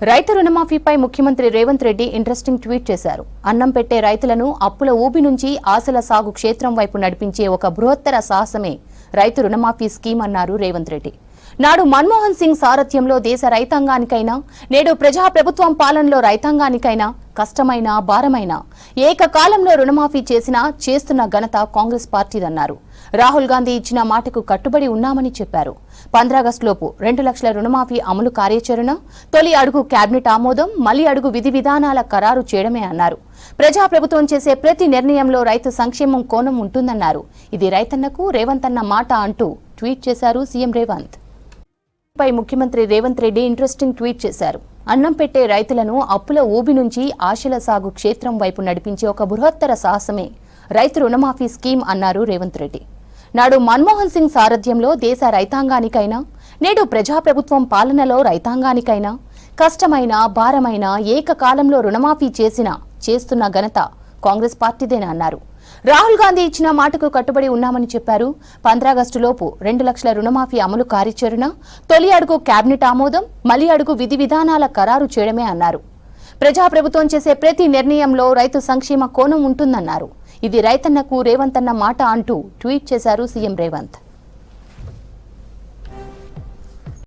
రైతు రుణమాఫీపై ముఖ్యమంత్రి Revanth Reddy interesting tweet చేశారు. అన్నం పెట్టే రైతులను అప్పుల ఊబి నుంచి ఆశల సాగు క్షేత్రం వైపు నడిపించే ఒక బృహత్తర సాహసమే రైతు రుణమాఫీ స్కీమ్ అన్నారు రేవంత్ రెడ్డి. నాడు మన్మోహన్ సింగ్ సారథ్యంలో దేశ రైతాంగానికైనా, నేడు ప్రజాప్రభుత్వం పాలనలో రైతాంగానికైనా కష్టమైన భారమైన ఏకకాలంలో రుణమాఫీ చేస్తున్న ఘనత కాంగ్రెస్ పార్టీదన్నారు. రాహుల్ గాంధీ ఇచ్చిన మాటకు కట్టుబడి ఉన్నామని చెప్పారు. 15 ఆగస్టులోపు 2 లక్షల రుణమాఫీ అమలు కార్యాచరణ, తొలి అడుగు కేబినెట్ ఆమోదం, మలి అడుగు విధి విధానాల ఖరారు చేయడమే అన్నారు. ప్రజాప్రభుత్వం చేసే ప్రతి నిర్ణయంలో రైతు సంక్షేమం కోణం ఉంటుందన్నారు. ఇది రైతన్నకు రేవంత్ అన్న మాట అంటూ ట్వీట్ చేశారు సీఎం రేవంత్. పై ముఖ్యమంత్రి రేవంత్ రెడ్డి ఇంట్రెస్టింగ్ ట్వీట్ చేశారు. అన్నం పెట్టే రైతులను అప్పుల ఊబి నుంచి ఆశల సాగు క్షేత్రం వైపు నడిపించే ఒక బృహత్తర సాహసమే రైతు రుణమాఫీ స్కీమ్ అన్నారు రేవంత్ రెడ్డి. నాడు మన్మోహన్ సింగ్ సారథ్యంలో దేశ రైతాంగానికైనా, నేడు ప్రజాప్రభుత్వం పాలనలో రైతాంగానికైనా కష్టమైన భారమైన ఏకకాలంలో రుణమాఫీ చేస్తున్న ఘనత కాంగ్రెస్ పార్టీదేనా అన్నారు. రాహుల్ గాంధీ ఇచ్చిన మాటకు కట్టుబడి ఉన్నామని చెప్పారు. 15 ఆగస్టులోపు 2 లక్షల రుణమాఫీ అమలు కార్యాచరణ, తొలి అడుగు కేబినెట్ ఆమోదం, మలి అడుగు విధి విధానాల ఖరారు చేయడమే అన్నారు. ప్రజాప్రభుత్వం చేసే ప్రతి నిర్ణయంలో రైతు సంక్షేమ కోణం ఉంటుందన్నారు. ఇది రైతన్నకు రేవంత్ అన్న మాట అంటూ ట్వీట్ చేశారు సీఎం రేవంత్.